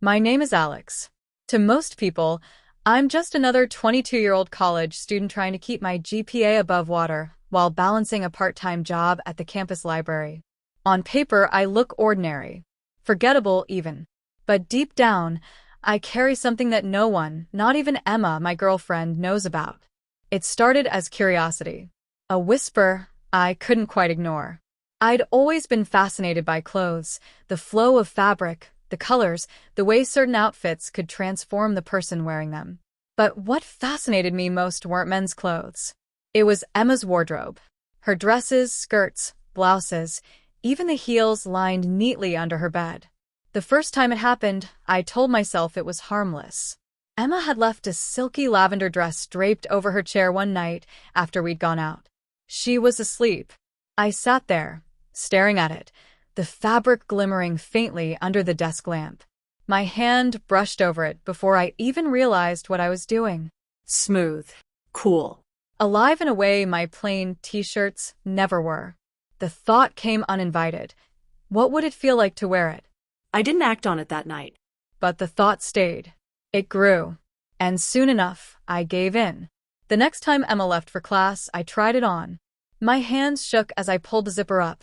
My name is Alex. To most people, I'm just another 22-year-old college student trying to keep my GPA above water while balancing a part-time job at the campus library. On paper, I look ordinary, forgettable even. But deep down, I carry something that no one, not even Emma, my girlfriend, knows about. It started as curiosity, a whisper I couldn't quite ignore. I'd always been fascinated by clothes, the flow of fabric, the colors, the way certain outfits could transform the person wearing them. But what fascinated me most weren't men's clothes. It was Emma's wardrobe. Her dresses, skirts, blouses, even the heels lined neatly under her bed. The first time it happened, I told myself it was harmless. Emma had left a silky lavender dress draped over her chair one night after we'd gone out. She was asleep. I sat there, staring at it, the fabric glimmering faintly under the desk lamp. My hand brushed over it before I even realized what I was doing. Smooth. Cool. Alive in a way my plain t-shirts never were. The thought came uninvited. What would it feel like to wear it? I didn't act on it that night. But the thought stayed. It grew. And soon enough, I gave in. The next time Emma left for class, I tried it on. My hands shook as I pulled the zipper up,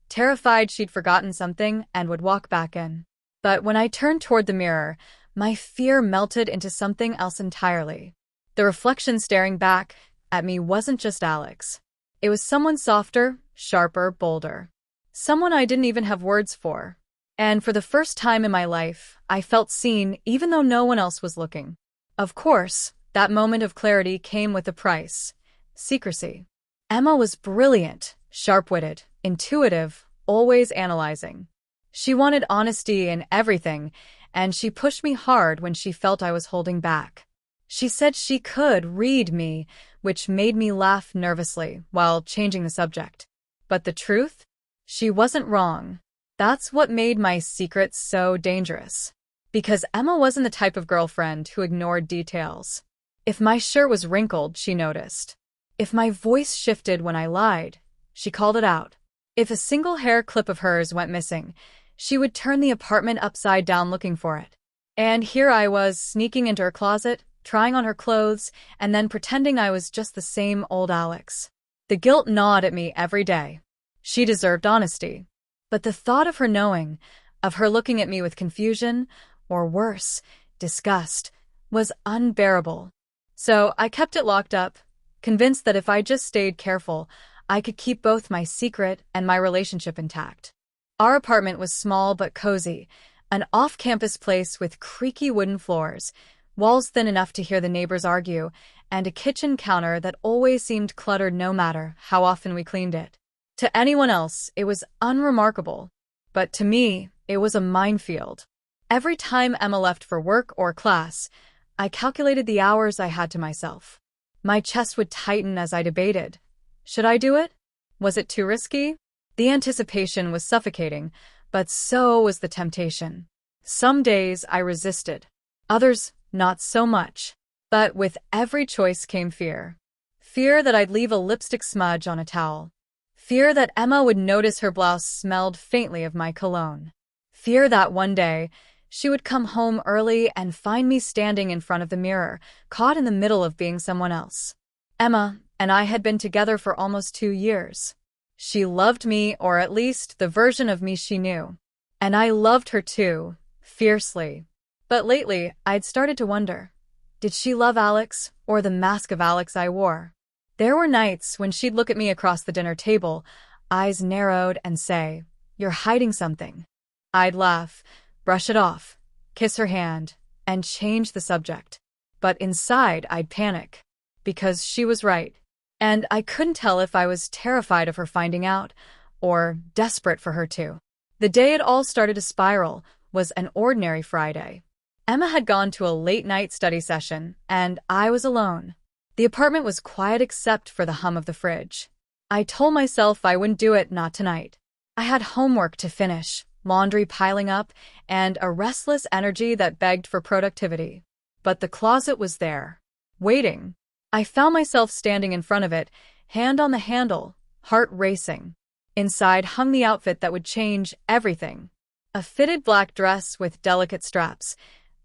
terrified she'd forgotten something and would walk back in. But when I turned toward the mirror, my fear melted into something else entirely. The reflection staring back at me wasn't just Alex. It was someone softer, sharper, bolder. Someone I didn't even have words for. And for the first time in my life, I felt seen even though no one else was looking. Of course, that moment of clarity came with a price. Secrecy. Emma was brilliant, sharp-witted, intuitive, always analyzing. She wanted honesty in everything, and she pushed me hard when she felt I was holding back. She said she could read me, which made me laugh nervously while changing the subject. But the truth? She wasn't wrong. That's what made my secret so dangerous. Because Emma wasn't the type of girlfriend who ignored details. If my shirt was wrinkled, she noticed. If my voice shifted when I lied, she called it out. If a single hair clip of hers went missing, she would turn the apartment upside down looking for it. And here I was, sneaking into her closet, trying on her clothes, and then pretending I was just the same old Alex. The guilt gnawed at me every day. She deserved honesty. But the thought of her knowing, of her looking at me with confusion, or worse, disgust, was unbearable. So I kept it locked up, convinced that if I just stayed careful, I could keep both my secret and my relationship intact. Our apartment was small but cozy, an off-campus place with creaky wooden floors, walls thin enough to hear the neighbors argue, and a kitchen counter that always seemed cluttered no matter how often we cleaned it. To anyone else, it was unremarkable. But to me, it was a minefield. Every time Emma left for work or class, I calculated the hours I had to myself. My chest would tighten as I debated. Should I do it? Was it too risky? The anticipation was suffocating, but so was the temptation. Some days I resisted. Others, not so much. But with every choice came fear. Fear that I'd leave a lipstick smudge on a towel. Fear that Emma would notice her blouse smelled faintly of my cologne. Fear that one day, she would come home early and find me standing in front of the mirror, caught in the middle of being someone else. Emma and I had been together for almost 2 years. She loved me, or at least the version of me she knew. And I loved her too, fiercely. But lately, I'd started to wonder, did she love Alex, or the mask of Alex I wore? There were nights when she'd look at me across the dinner table, eyes narrowed, and say, "You're hiding something." I'd laugh, brush it off, kiss her hand, and change the subject. But inside, I'd panic. Because she was right. And I couldn't tell if I was terrified of her finding out, or desperate for her to. The day it all started to spiral was an ordinary Friday. Emma had gone to a late-night study session, and I was alone. The apartment was quiet except for the hum of the fridge. I told myself I wouldn't do it, not tonight. I had homework to finish, laundry piling up, and a restless energy that begged for productivity. But the closet was there, waiting. I found myself standing in front of it, hand on the handle, heart racing. Inside hung the outfit that would change everything. A fitted black dress with delicate straps.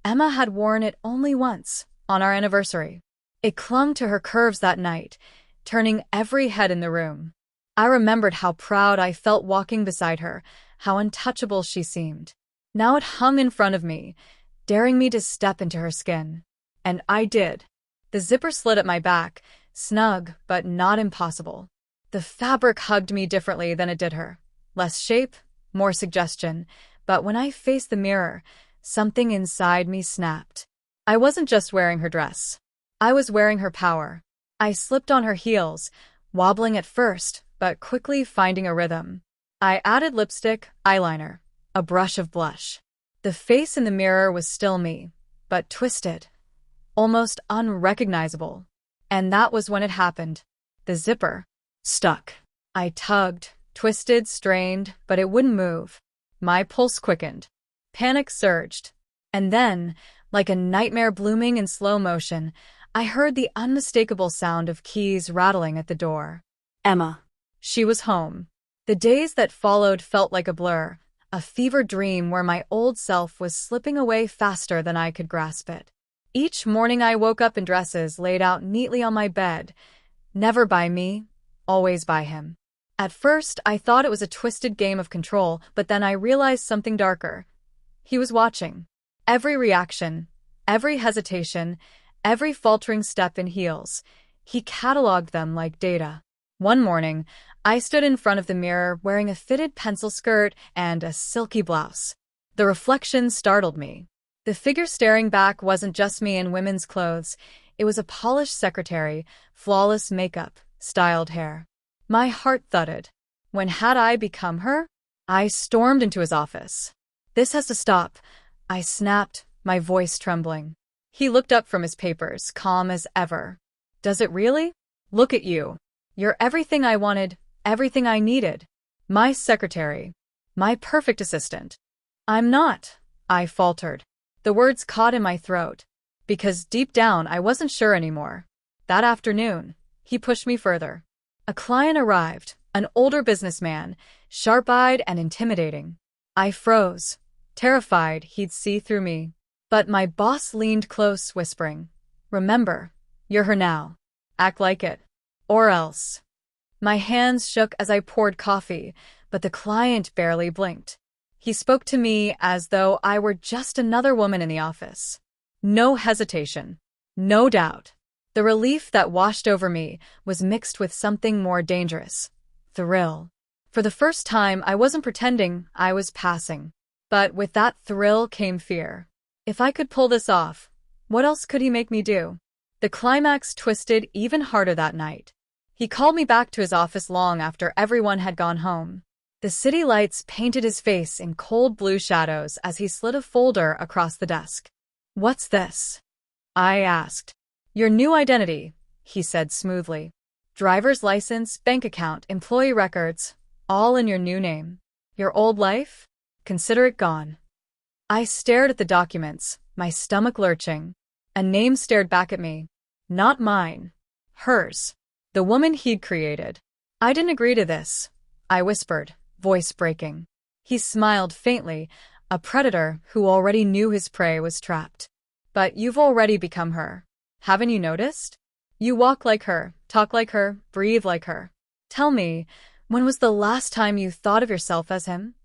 Emma had worn it only once, on our anniversary. It clung to her curves that night, turning every head in the room. I remembered how proud I felt walking beside her, how untouchable she seemed. Now it hung in front of me, daring me to step into her skin. And I did. The zipper slid at my back, snug but not impossible. The fabric hugged me differently than it did her. Less shape, more suggestion, but when I faced the mirror, something inside me snapped. I wasn't just wearing her dress. I was wearing her power. I slipped on her heels, wobbling at first, but quickly finding a rhythm. I added lipstick, eyeliner, a brush of blush. The face in the mirror was still me, but twisted, almost unrecognizable. And that was when it happened. The zipper stuck. I tugged, twisted, strained, but it wouldn't move. My pulse quickened. Panic surged. And then, like a nightmare blooming in slow motion, I heard the unmistakable sound of keys rattling at the door. Emma. She was home. The days that followed felt like a blur, a fever dream where my old self was slipping away faster than I could grasp it. Each morning I woke up in dresses laid out neatly on my bed. Never by me, always by him. At first, I thought it was a twisted game of control, but then I realized something darker. He was watching. Every reaction, every hesitation, every faltering step in heels. He cataloged them like data. One morning, I stood in front of the mirror wearing a fitted pencil skirt and a silky blouse. The reflection startled me. The figure staring back wasn't just me in women's clothes. It was a polished secretary, flawless makeup, styled hair. My heart thudded. When had I become her? I stormed into his office. "This has to stop," I snapped, my voice trembling. He looked up from his papers, calm as ever. "Does it really? Look at you. You're everything I wanted, everything I needed. My secretary. My perfect assistant." "I'm not," I faltered. The words caught in my throat, because deep down I wasn't sure anymore. That afternoon, he pushed me further. A client arrived, an older businessman, sharp-eyed and intimidating. I froze, terrified he'd see through me. But my boss leaned close, whispering, "Remember, you're her now. Act like it. Or else." My hands shook as I poured coffee, but the client barely blinked. He spoke to me as though I were just another woman in the office. No hesitation. No doubt. The relief that washed over me was mixed with something more dangerous. Thrill. For the first time, I wasn't pretending, I was passing. But with that thrill came fear. If I could pull this off, what else could he make me do? The climax twisted even harder that night. He called me back to his office long after everyone had gone home. The city lights painted his face in cold blue shadows as he slid a folder across the desk. "What's this?" I asked. "Your new identity," he said smoothly. "Driver's license, bank account, employee records, all in your new name. Your old life? Consider it gone." I stared at the documents, my stomach lurching. A name stared back at me. Not mine. Hers. The woman he'd created. "I didn't agree to this," I whispered, voice breaking. He smiled faintly, a predator who already knew his prey was trapped. "But you've already become her. Haven't you noticed? You walk like her, talk like her, breathe like her. Tell me, when was the last time you thought of yourself as him?"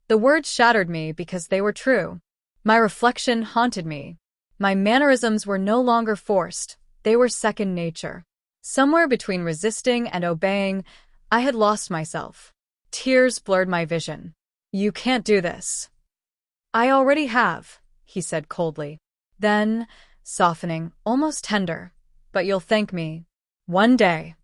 The words shattered me because they were true. My reflection haunted me. My mannerisms were no longer forced, they were second nature. Somewhere between resisting and obeying, I had lost myself. Tears blurred my vision. "You can't do this." "I already have," he said coldly. Then, softening, almost tender, "But you'll thank me. One day."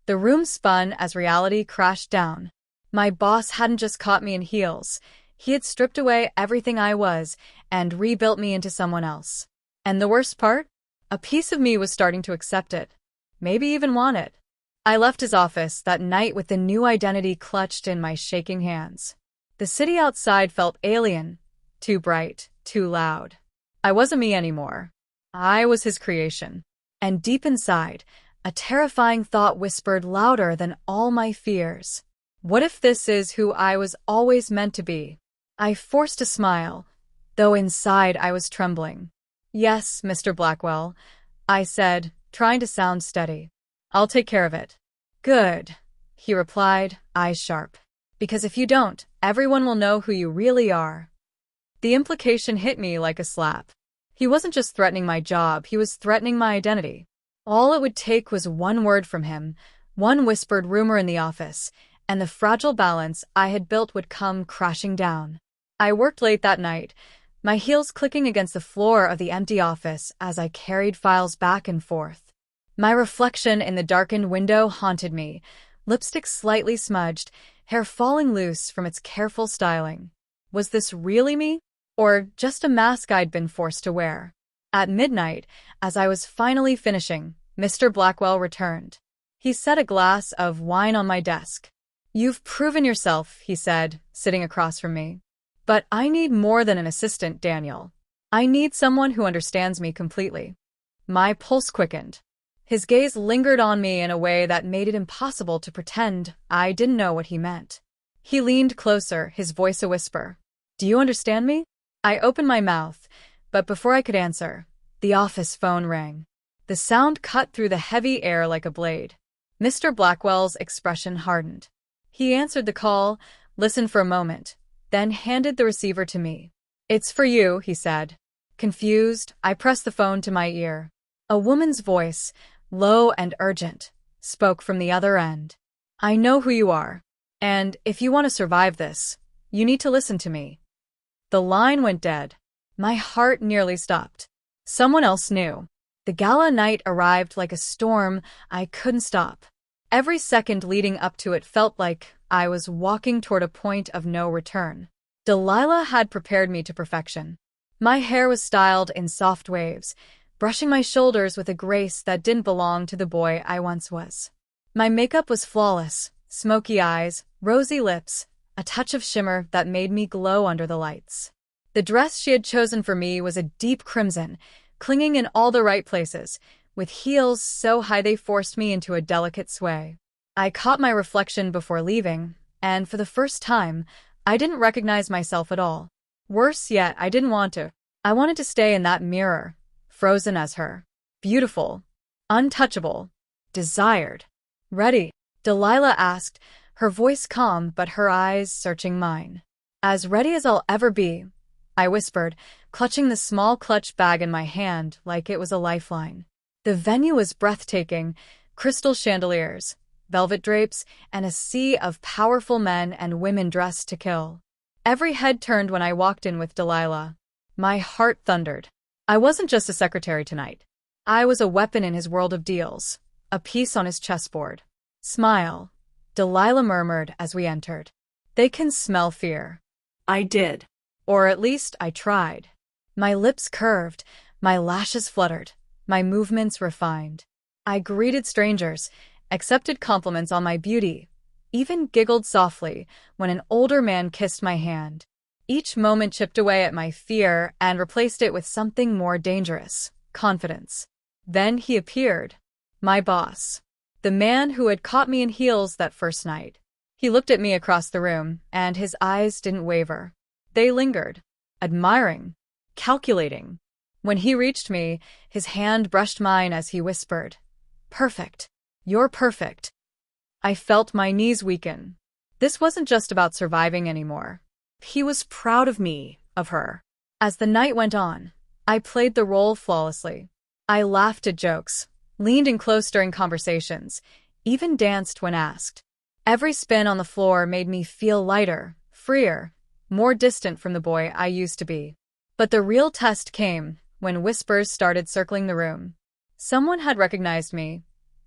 The room spun as reality crashed down. My boss hadn't just caught me in heels. He had stripped away everything I was and rebuilt me into someone else. And the worst part? A piece of me was starting to accept it. Maybe even want it. I left his office that night with the new identity clutched in my shaking hands. The city outside felt alien, too bright, too loud. I wasn't me anymore. I was his creation. And deep inside, a terrifying thought whispered louder than all my fears. What if this is who I was always meant to be? I forced a smile, though inside I was trembling. "Yes, Mr. Blackwell," I said, trying to sound steady. "I'll take care of it." "Good," he replied, eyes sharp. "Because if you don't, everyone will know who you really are." The implication hit me like a slap. He wasn't just threatening my job, he was threatening my identity. All it would take was one word from him, one whispered rumor in the office, and the fragile balance I had built would come crashing down. I worked late that night, my heels clicking against the floor of the empty office as I carried files back and forth. My reflection in the darkened window haunted me, lipstick slightly smudged, hair falling loose from its careful styling. Was this really me? Or just a mask I'd been forced to wear? At midnight, as I was finally finishing, Mr. Blackwell returned. He set a glass of wine on my desk. "You've proven yourself," he said, sitting across from me. "But I need more than an assistant, Daniel. I need someone who understands me completely." My pulse quickened. His gaze lingered on me in a way that made it impossible to pretend I didn't know what he meant. He leaned closer, his voice a whisper. "Do you understand me?" I opened my mouth, but before I could answer, the office phone rang. The sound cut through the heavy air like a blade. Mr. Blackwell's expression hardened. He answered the call, listened for a moment, then handed the receiver to me. "It's for you," he said. Confused, I pressed the phone to my ear. A woman's voice, low and urgent, spoke from the other end. "I know who you are, and if you want to survive this, you need to listen to me." The line went dead. My heart nearly stopped. Someone else knew. The gala night arrived like a storm I couldn't stop. Every second leading up to it felt like I was walking toward a point of no return. Delilah had prepared me to perfection. My hair was styled in soft waves, brushing my shoulders with a grace that didn't belong to the boy I once was. My makeup was flawless, smoky eyes, rosy lips, a touch of shimmer that made me glow under the lights. The dress she had chosen for me was a deep crimson, clinging in all the right places, with heels so high they forced me into a delicate sway. I caught my reflection before leaving, and for the first time, I didn't recognize myself at all. Worse yet, I didn't want to. I wanted to stay in that mirror, frozen as her. Beautiful, untouchable, desired. "Ready?" Delilah asked, her voice calm but her eyes searching mine. "As ready as I'll ever be," I whispered, clutching the small clutch bag in my hand like it was a lifeline. The venue was breathtaking, crystal chandeliers, velvet drapes, and a sea of powerful men and women dressed to kill. Every head turned when I walked in with Delilah. My heart thundered. I wasn't just a secretary tonight. I was a weapon in his world of deals, a piece on his chessboard. "Smile," Delilah murmured as we entered. "They can smell fear." I did. Or at least I tried. My lips curved, my lashes fluttered, my movements refined. I greeted strangers, accepted compliments on my beauty, even giggled softly when an older man kissed my hand. Each moment chipped away at my fear and replaced it with something more dangerous, confidence. Then he appeared, my boss, the man who had caught me in heels that first night. He looked at me across the room, and his eyes didn't waver. They lingered, admiring, calculating. When he reached me, his hand brushed mine as he whispered, "Perfect. You're perfect." I felt my knees weaken. This wasn't just about surviving anymore. He was proud of me, of her. As the night went on, I played the role flawlessly. I laughed at jokes, leaned in close during conversations, even danced when asked. Every spin on the floor made me feel lighter, freer, more distant from the boy I used to be. But the real test came when whispers started circling the room. Someone had recognized me,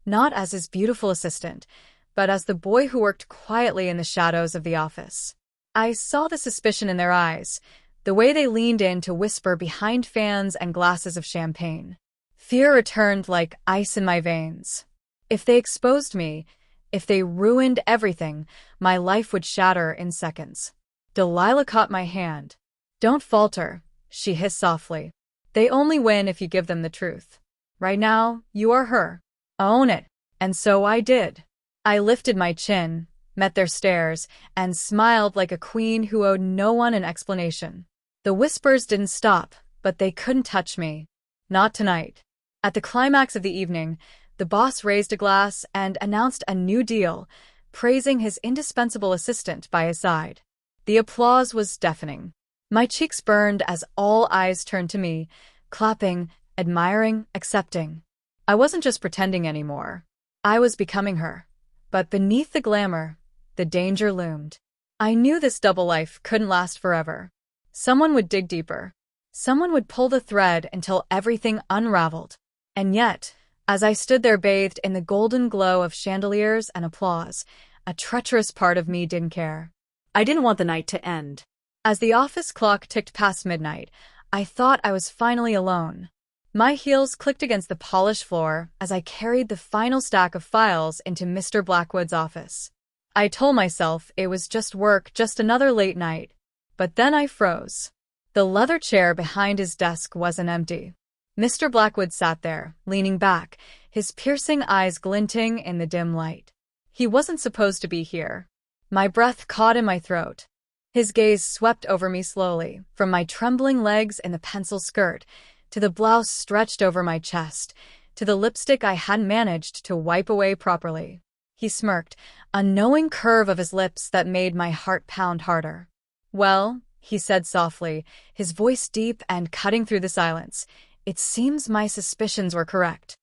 not as his beautiful assistant, but as the boy who worked quietly in the shadows of the office. I saw the suspicion in their eyes, the way they leaned in to whisper behind fans and glasses of champagne. Fear returned like ice in my veins. If they exposed me, if they ruined everything, my life would shatter in seconds. Delilah caught my hand. "Don't falter," she hissed softly. "They only win if you give them the truth. Right now, you are her. Own it." And so I did. I lifted my chin, met their stares, and smiled like a queen who owed no one an explanation. The whispers didn't stop, but they couldn't touch me. Not tonight. At the climax of the evening, the boss raised a glass and announced a new deal, praising his indispensable assistant by his side. The applause was deafening. My cheeks burned as all eyes turned to me, clapping, admiring, accepting. I wasn't just pretending anymore. I was becoming her. But beneath the glamour, the danger loomed. I knew this double life couldn't last forever. Someone would dig deeper. Someone would pull the thread until everything unraveled. And yet, as I stood there bathed in the golden glow of chandeliers and applause, a treacherous part of me didn't care. I didn't want the night to end. As the office clock ticked past midnight, I thought I was finally alone. My heels clicked against the polished floor as I carried the final stack of files into Mr. Blackwood's office. I told myself it was just work, just another late night. But then I froze. The leather chair behind his desk wasn't empty. Mr. Blackwood sat there, leaning back, his piercing eyes glinting in the dim light. He wasn't supposed to be here. My breath caught in my throat. His gaze swept over me slowly, from my trembling legs in the pencil skirt, to the blouse stretched over my chest, to the lipstick I hadn't managed to wipe away properly. He smirked, a knowing curve of his lips that made my heart pound harder. "Well," he said softly, his voice deep and cutting through the silence, "it seems my suspicions were correct."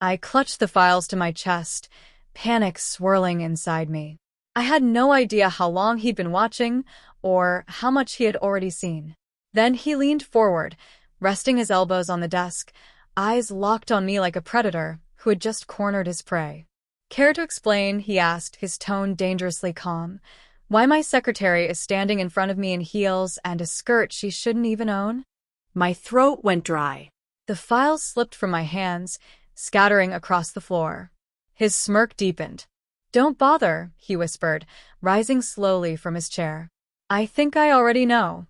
I clutched the files to my chest, panic swirling inside me. I had no idea how long he'd been watching, or how much he had already seen. Then he leaned forward, resting his elbows on the desk, eyes locked on me like a predator who had just cornered his prey. "Care to explain," he asked, his tone dangerously calm, "why my secretary is standing in front of me in heels and a skirt she shouldn't even own?" My throat went dry. The files slipped from my hands, scattering across the floor. His smirk deepened. "Don't bother," he whispered, rising slowly from his chair. "I think I already know."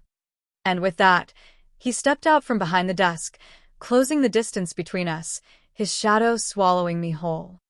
And with that, he stepped out from behind the desk, closing the distance between us, his shadow swallowing me whole.